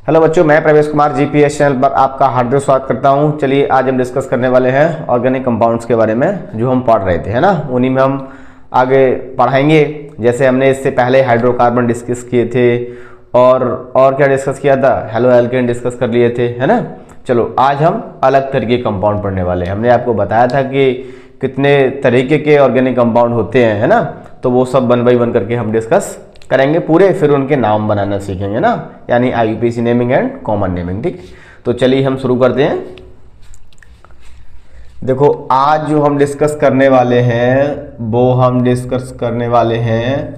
Hello बच्चों, मैं प्रवेश कुमार जीपीएस चैनल पर आपका हार्दिक स्वागत करता हूं। चलिए आज हम डिस्कस करने वाले हैं ऑर्गेनिक कंपाउंड्स के बारे में, जो हम पढ़ रहे थे, है ना। उन्हीं में हम आगे पढ़ाएंगे। जैसे हमने इससे पहले हाइड्रोकार्बन डिस्कस किए थे और क्या डिस्कस किया था, हेलो एल्केन डिस्कस कर लिए थे, है ना। चलो आज हम अलग तरीके के कंपाउंड पढ़ने वाले हैं। हमने आपको बताया था कि कितने तरीके के ऑर्गेनिक कंपाउंड होते हैं, है ना। तो वो सब वन बाई वन करके हम डिस्कस करेंगे पूरे, फिर उनके नाम बनाना सीखेंगे ना, यानी IUPAC naming and common naming. ठीक, तो चलिए हम शुरू करते हैं। देखो आज जो हम डिस्कस करने वाले हैं वो हम डिस्कस करने वाले हैं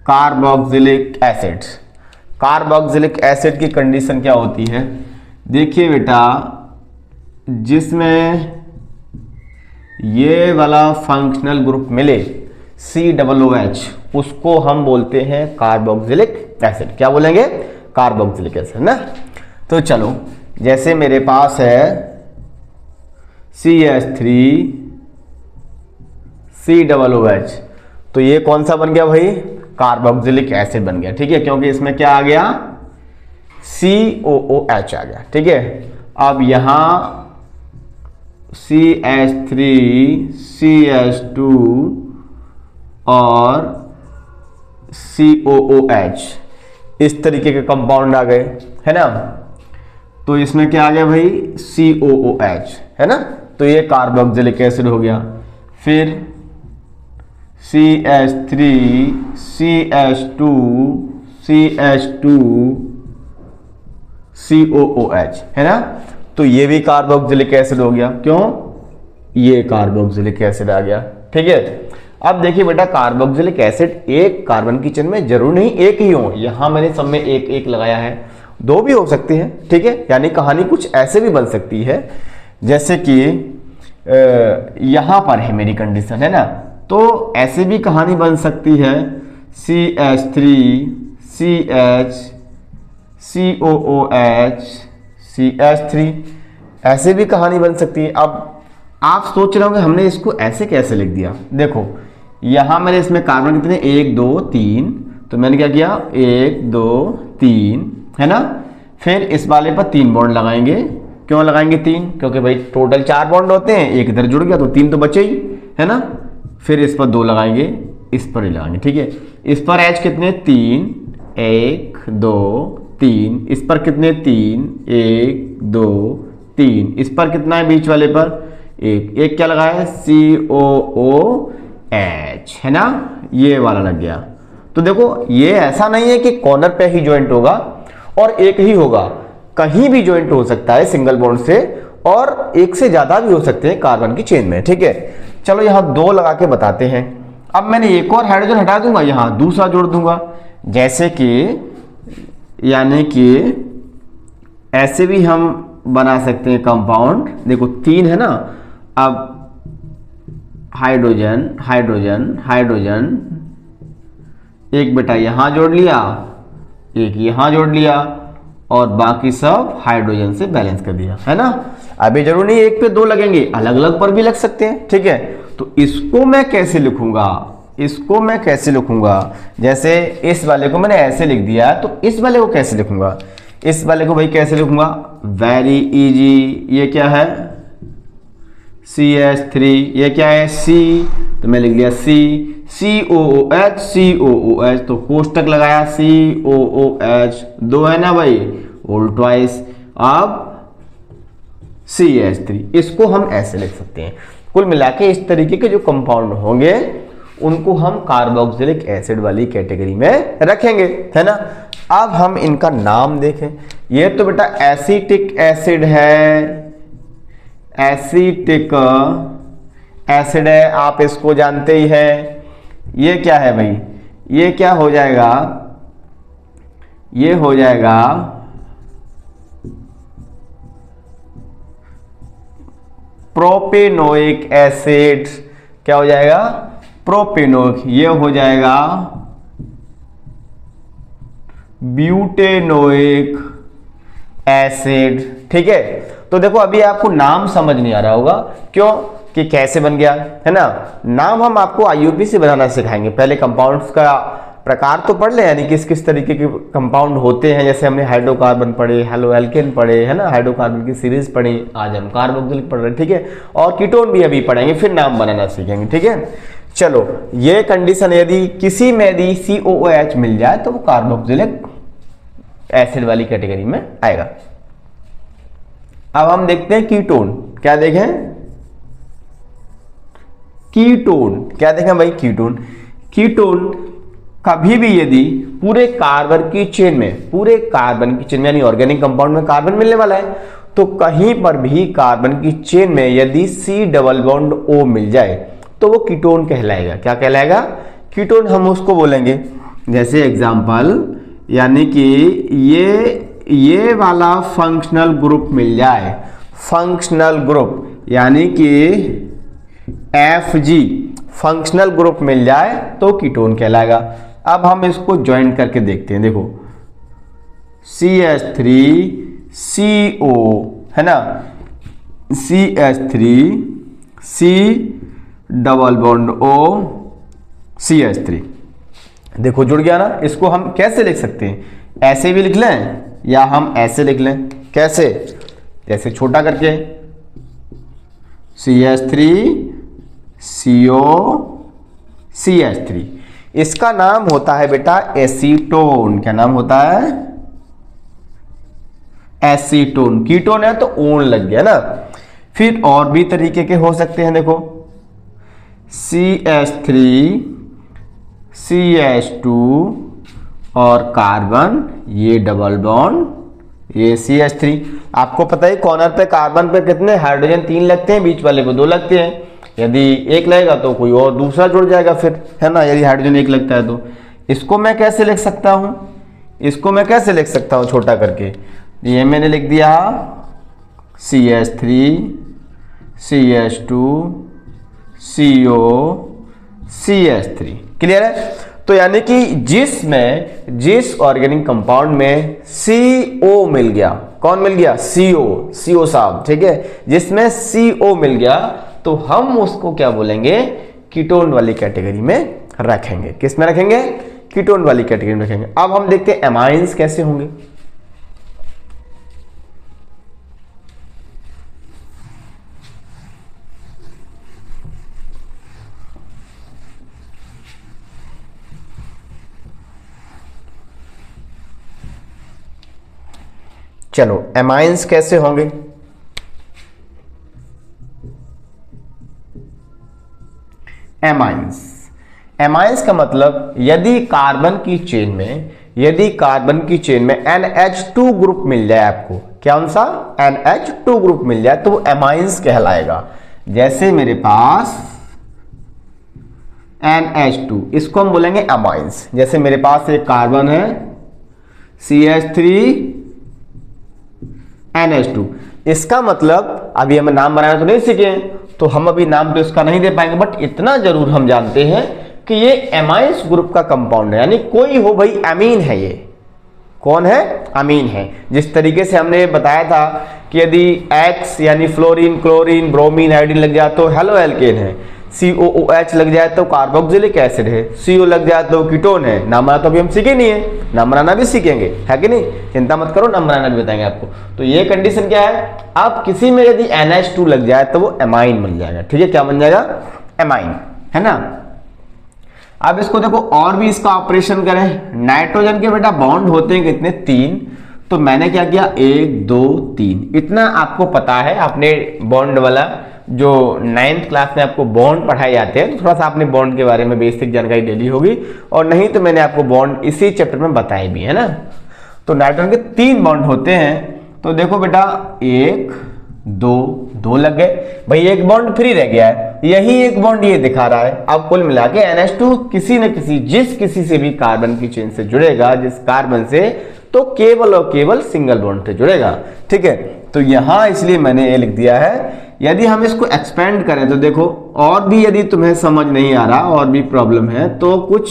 कार्बोक्सिलिक एसिड। कार्बोक्सिलिक एसिड की कंडीशन क्या होती है, देखिए बेटा, जिसमें ये वाला फंक्शनल ग्रुप मिले COOH, उसको हम बोलते हैं कार्बोक्सिलिक एसिड। क्या बोलेंगे? कार्बोक्सिलिक एसिड ना। तो चलो, जैसे मेरे पास है CH3COOH, तो ये कौन सा बन गया भाई? कार्बोक्सिलिक एसिड बन गया। ठीक है, क्योंकि इसमें क्या आ गया? COOH आ गया। ठीक है, अब यहां CH3 CH2 और COOH इस तरीके के कंपाउंड आ गए, है ना। तो इसमें क्या आ गया भाई? COOH, है ना। तो ये कार्बोक्सिलिक एसिड हो गया। फिर CH3 CH2 CH2 COOH, है ना। तो ये भी कार्बोक्सिलिक एसिड हो गया। क्यों? ये कार्बोक्सिलिक एसिड आ गया। ठीक है, अब देखिए बेटा, कार्बोक्सिलिक एसिड एक कार्बन की चेन में जरूर नहीं एक ही हो। यहां मैंने सब में एक एक लगाया है, दो भी हो सकते हैं। ठीक है, यानी कहानी कुछ ऐसे भी बन सकती है, जैसे कि यहां पर है मेरी कंडीशन, है ना। तो ऐसे भी कहानी बन सकती है CH3 CH COOH CH3, ऐसे भी कहानी बन सकती है। अब आप सोच रहे होंगे हमने इसको ऐसे कैसे लिख दिया। देखो यहां मैंने इसमें कार्बन कितने, 1 2 3, तो मैंने क्या किया, 1 2 3, है ना। फिर इस वाले पर 3 बॉन्ड लगाएंगे। क्यों लगाएंगे 3? क्योंकि भाई टोटल 4 बॉन्ड होते हैं, एक इधर जुड़ गया तो 3 तो बचे ही, है ना। फिर इस पर 2 लगाएंगे, इस पर ही लगाएंगे। ठीक है, इस पर H कितने, 3, 1 2 3, इस पर कितने, 3 1 2 3, इस पर कितना है बीच वाले पर, एक क्या लगाया है, COOH, है ना। ये वाला लग गया। तो देखो ये ऐसा नहीं है कि कॉर्नर पे ही ज्वाइंट होगा और एक ही होगा, कहीं भी ज्वाइंट हो सकता है सिंगल बॉन्ड से, और एक से ज्यादा भी हो सकते हैं कार्बन की चेन में। ठीक है, चलो यहां 2 लगा के बताते हैं। अब मैंने एक और हाइड्रोजन हटा दूंगा, यहां दूसरा जोड़ दूंगा, जैसे कि यानी कि ऐसे भी हम बना सकते हैं कंपाउंड। देखो 3 है ना, अब हाइड्रोजन हाइड्रोजन हाइड्रोजन, एक बेटा यहां जोड़ लिया, एक यहां जोड़ लिया, और बाकी सब हाइड्रोजन से बैलेंस कर दिया, है ना। अभी जरूर नहीं एक पे 2 लगेंगे, अलग अलग पर भी लग सकते हैं। ठीक है, तो इसको मैं कैसे लिखूंगा, इसको मैं कैसे लिखूंगा, जैसे इस वाले को मैंने ऐसे लिख दिया, तो इस वाले को कैसे लिखूंगा, इस वाले को भाई कैसे लिखूंगा, वेरी इजी। ये क्या है, CH3, ये क्या है, C, तो मैं लिख दिया COOH COOH, तो कोष्टक लगाया, COOH 2 है ना भाई, होल ट्वाइस। अब CH3, इसको हम ऐसे लिख सकते हैं। कुल मिला के इस तरीके के जो कंपाउंड होंगे उनको हम कार्बोक्सिलिक एसिड वाली कैटेगरी में रखेंगे, है ना। अब हम इनका नाम देखें। ये तो बेटा एसिटिक एसिड है, एसिटिक एसिड है, आप इसको जानते ही हैं। ये क्या है भाई, ये क्या हो जाएगा, ये हो जाएगा प्रोपेनोइक एसिड। क्या हो जाएगा, प्रोपेनोइक। ये हो जाएगा ब्यूटेनोइक एसिड। ठीक है, तो देखो अभी आपको नाम समझ नहीं आ रहा होगा, क्यों कि कैसे बन गया, है ना। नाम हम आपको आईयूपीएसी बनाना सिखाएंगे। पहले कंपाउंड्स का प्रकार तो पढ़ ले, यानी किस किस तरीके के कंपाउंड होते हैं। जैसे हमने हाइड्रोकार्बन पढ़े, हेलोएल्केन पढ़े, है ना, हाइड्रोकार्बन की सीरीज पढ़ी, आज हम कार्बोक्सिलिक पढ़ रहे हैं, ठीक है। और कीटोन भी अभी पढ़ेंगे, फिर नाम बनाना सीखेंगे, ठीक है। चलो, ये कंडीशन, यदि किसी में यदि COOH मिल जाए तो वो कार्बोक्सिलिक एसिड वाली कैटेगरी में आएगा। अब हम देखते हैं कीटोन। क्या देखें? कीटोन। क्या देखें भाई? कीटोन। कीटोन कभी भी यदि पूरे कार्बन की चेन में यानी ऑर्गेनिक कंपाउंड में कार्बन मिलने वाला है, तो कहीं पर भी कार्बन की चेन में यदि C डबल बॉन्ड O मिल जाए तो वो कीटोन कहलाएगा। क्या कहलाएगा? कीटोन हम उसको बोलेंगे। जैसे एग्जांपल, यानी कि ये वाला फंक्शनल ग्रुप मिल जाए, फंक्शनल ग्रुप यानी कि FG फंक्शनल ग्रुप मिल जाए तो कीटोन कहलाएगा। अब हम इसको ज्वाइन करके देखते हैं। देखो, CH3CO है ना, CH3 C double bond O CH3, देखो जुड़ गया ना। इसको हम कैसे लिख सकते हैं? ऐसे भी लिख लें या हम ऐसे लिख लें। कैसे? जैसे छोटा करके CH3 CO CH3, इसका नाम होता है बेटा एसीटोन। क्या नाम होता है? एसीटोन। कीटोन है तो ओन लग गया ना। फिर और भी तरीके के हो सकते हैं। देखो, CH3 CH2 और कार्बन, ये डबल बॉन्ड, ये CH3। आपको पता है कॉर्नर पे कार्बन पे कितने हाइड्रोजन 3 लगते हैं, बीच वाले को 2 लगते हैं। यदि एक लगेगा तो कोई और दूसरा जुड़ जाएगा फिर, है ना, यदि हाइड्रोजन 1 लगता है तो। इसको मैं कैसे लिख सकता हूं? इसको मैं कैसे लिख सकता हूं छोटा करके? ये मैंने लिख दिया CH3 CH2 CO CH3। Clear है? तो यानी कि जिस ऑर्गेनिक कंपाउंड में CO मिल गया, कौन मिल गया? CO साहब, ठीक है। जिसमें CO मिल गया तो हम उसको क्या बोलेंगे? कीटोन वाली कैटेगरी में रखेंगे। किस में रखेंगे? कीटोन वाली कैटेगरी में रखेंगे। अब हम देखते हैं एमाइंस कैसे होंगे। चलो, एमाइंस कैसे होंगे? एमाइंस का मतलब यदि कार्बन की चेन में NH2 ग्रुप मिल जाए आपको, कौन सा? NH2 ग्रुप मिल जाए तो वो एमाइंस कहलाएगा। जैसे मेरे पास NH2, इसको हम बोलेंगे एमाइंस। जैसे मेरे पास एक कार्बन है CH3 NH2, इसका मतलब अभी हमें नाम बनाना तो नहीं सीखे, तो हम अभी नाम तो इसका नहीं दे पाएंगे, बट इतना जरूर हम जानते हैं कि ये एमाइंस ग्रुप का कंपाउंड है। यानी कोई हो भाई, अमीन है। ये कौन है? अमीन है। जिस तरीके से हमने बताया था कि यदि X यानी फ्लोरीन, क्लोरीन, ब्रोमीन, आयोडीन लग जाए तो हेलोएल्केन है, COOH लग जाए तो कार्बोक्सिलिक एसिड है, CO लग जाए तो कीटोन है। नाम बनाना तो अभी हम सीखे नहीं है, नाम बनाना भी सीखेंगे, है कि नहीं? चिंता मत करो, नाम बनाना भी बताएंगे आपको। तो ये कंडीशन क्या है? अब किसी में यदि NH2 लग जाए तो वो एमाइन बन जाएगा, ठीक है। क्या बन जाएगा? एमाइन, है ना। अब इसको देखो और भी इसका ऑपरेशन करें। नाइट्रोजन के बेटा बॉन्ड होते हैं कितने? 3। तो मैंने क्या किया? 1 2 3, इतना आपको पता है। आपने बॉन्ड वाला जो 9th क्लास में आपको बॉन्ड पढ़ाए जाते हैं, तो थोड़ा सा आपने बॉन्ड के बारे में बेसिक जानकारी ले ली होगी, और नहीं तो मैंने आपको बॉन्ड इसी चैप्टर में बताए भी, है ना। तो नाइट्रोजन के 3 बॉन्ड होते हैं। तो देखो बेटा, 1 2 लग गए भाई, एक बॉन्ड फ्री रह गया है, यही एक बॉन्ड ये दिखा रहा है। अब कुल मिला के NH2 किसी न किसी से भी कार्बन की चेन से जुड़ेगा, जिस कार्बन से, तो केवल और केवल सिंगल बॉन्ड से जुड़ेगा, ठीक है। तो यहां इसलिए मैंने ये लिख दिया है। यदि हम इसको एक्सपेंड करें तो देखो, और भी यदि तुम्हें समझ नहीं आ रहा, और भी प्रॉब्लम है, तो कुछ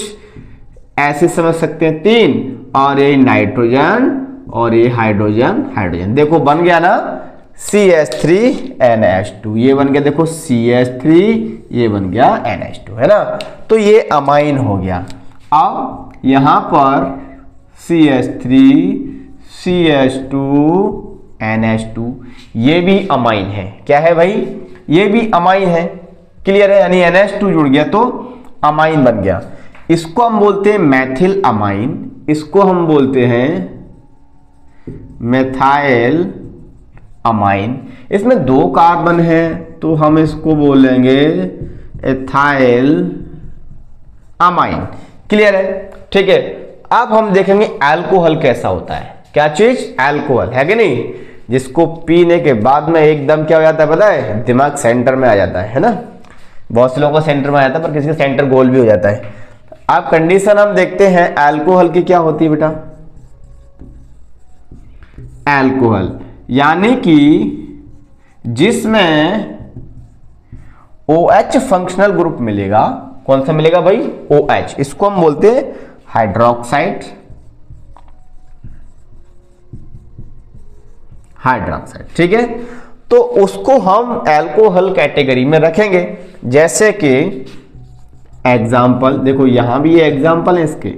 ऐसे समझ सकते हैं। 3 और ये नाइट्रोजन और ये हाइड्रोजन, देखो बन गया ना CH3NH2, ये बन गया देखो CH3, ये बन गया NH2, है ना। तो ये अमाइन हो गया। अब यहां पर CH3 CH2 NH2, ये भी अमाइन है। क्या है भाई? ये भी अमाइन है। क्लियर है? यानी NH2 जुड़ गया तो अमाइन बन गया। इसको हम बोलते हैं मैथिल अमाइन, इसको हम बोलते हैं मेथाइल अमाइन। इसमें 2 कार्बन है तो हम इसको बोलेंगे एथाइल अमाइन। क्लियर है? ठीक है। अब हम देखेंगे अल्कोहल कैसा होता है। क्या चीज? अल्कोहल, है कि नहीं? जिसको पीने के बाद में एकदम क्या हो जाता है पता है? दिमाग सेंटर में आ जाता है ना? बहुत से लोगों का सेंटर में आ जाता है, पर किसी का सेंटर गोल भी हो जाता है। अब कंडीशन हम देखते हैं अल्कोहल की क्या होती है बेटा। अल्कोहल यानी कि जिसमें OH फंक्शनल ग्रुप मिलेगा। कौन सा मिलेगा भाई? OH। इसको हम बोलते हैं हाइड्रोक्साइड। हाइड्रोक्साइड, ठीक है। तो उसको हम अल्कोहल कैटेगरी में रखेंगे। जैसे कि एग्जाम्पल देखो, यहां भी ये एग्जाम्पल है इसके,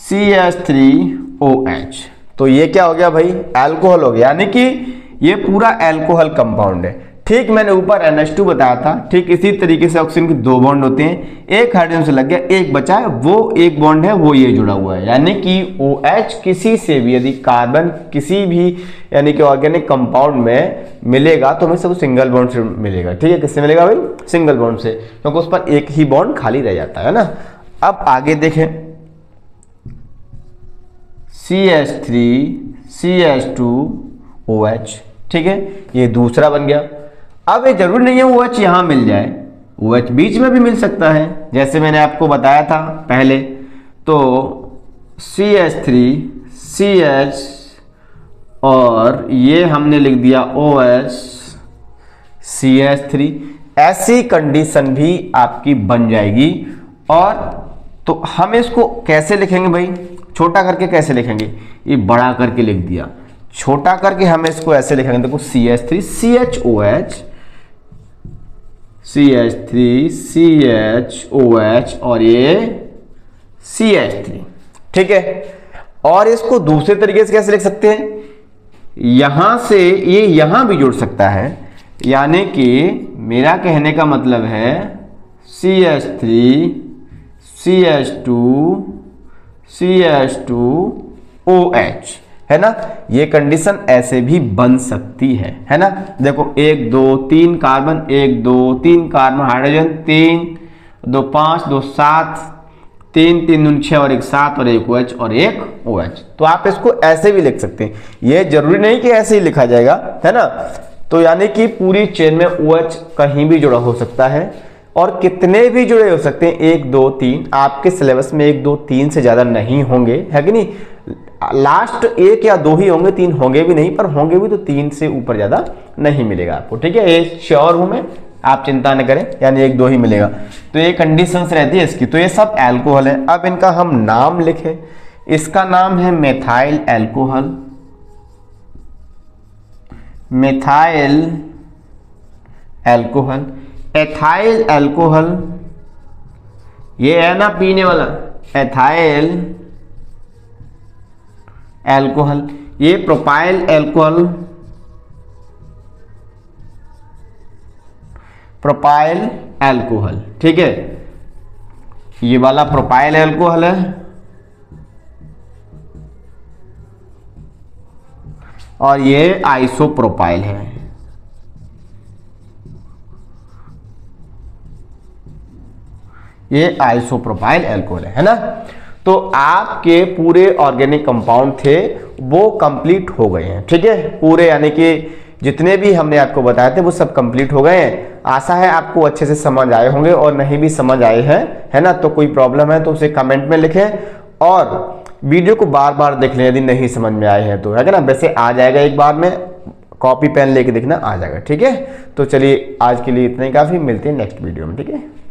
CH3OH। तो ये क्या हो गया भाई? अल्कोहल हो गया, यानी कि ये पूरा अल्कोहल कंपाउंड है। ठीक मैंने ऊपर NH2 बताया था, ठीक इसी तरीके से ऑक्सीजन के 2 बॉन्ड होते हैं। एक हाइड्रोजन से लग गया, एक बचा है, वो एक बॉन्ड है, वो ये जुड़ा हुआ है। यानी कि OH किसी से भी यदि कार्बन किसी भी यानी कि ऑर्गेनिक कंपाउंड में मिलेगा तो हमें सब सिंगल बॉन्ड से मिलेगा। ठीक है, किससे मिलेगा भाई? सिंगल बॉन्ड से, क्योंकि उस पर एक ही बॉन्ड खाली रह जाता है ना। अब आगे देखें, CH3 CH2OH, ठीक है, ये दूसरा बन गया। अब ये जरूरी नहीं है OH यहां मिल जाए, OH बीच में भी मिल सकता है, जैसे मैंने आपको बताया था पहले। तो CH3 CH और ये हमने लिख दिया OH CH3। ऐसी कंडीशन भी आपकी बन जाएगी। और तो हम इसको कैसे लिखेंगे भाई? छोटा करके कैसे लिखेंगे? ये बड़ा करके लिख दिया। छोटा करके हम इसको ऐसे लिखेंगे, देखो CH3 CHOH CH3 CHOH और ये CH3, ठीक है। और इसको दूसरे तरीके से कैसे लिख सकते हैं? यहां से ये यहां भी जुड़ सकता है, यानी कि मेरा कहने का मतलब है CH3 CH2 CH2OH, है ना। ये कंडीशन ऐसे भी बन सकती है ना। देखो 1 2 3 कार्बन, 1 2 3 कार्बन हाइड्रोजन, 3 2 5 2 7 3 3 9 6 और 1 7 और 1 OH और 1 OH। तो आप इसको ऐसे भी लिख सकते हैं। ये जरूरी नहीं कि ऐसे ही लिखा जाएगा, है ना। तो यानी कि पूरी चेन में OH कहीं भी जुड़ा हो सकता है और कितने भी जुड़े हो सकते हैं, 1 2 3। आपके सिलेबस में 1 2 3 से ज्यादा नहीं होंगे, है कि नहीं। लास्ट 1 या 2 ही होंगे, 3 होंगे भी नहीं, पर होंगे भी तो 3 से ऊपर ज्यादा नहीं मिलेगा आपको, ठीक है। ये श्योर हूं मैं, आप चिंता न करें, यानी 1 2 ही मिलेगा। तो ये कंडीशंस रहती है इसकी। तो ये सब अल्कोहल है। अब इनका हम नाम लिखें। इसका नाम है methyl alcohol, methyl alcohol. Ethyl alcohol, ये है ना पीने वाला, एथाइल अल्कोहल। ये प्रोपाइल अल्कोहल, प्रोपाइल अल्कोहल, ठीक है। ये वाला प्रोपाइल अल्कोहल है और ये आइसोप्रोपाइल है। ये आइसोप्रोपाइल अल्कोहल है ना। तो आपके पूरे ऑर्गेनिक कंपाउंड थे वो कंप्लीट हो गए हैं, ठीक है। पूरे यानी कि जितने भी हमने आपको बताए थे वो सब कंप्लीट हो गए हैं। आशा है आपको अच्छे से समझ आए होंगे, और नहीं भी समझ आए हैं, है ना, तो कोई प्रॉब्लम है तो उसे कमेंट में लिखें और वीडियो को बार बार देख लें यदि नहीं समझ में आए हैं तो, है ना। वैसे आ जाएगा, एक बार में कॉपी पेन लेके देखना आ जाएगा, ठीक है। तो चलिए आज के लिए इतना ही काफी, मिलते हैं नेक्स्ट वीडियो में, ठीक है।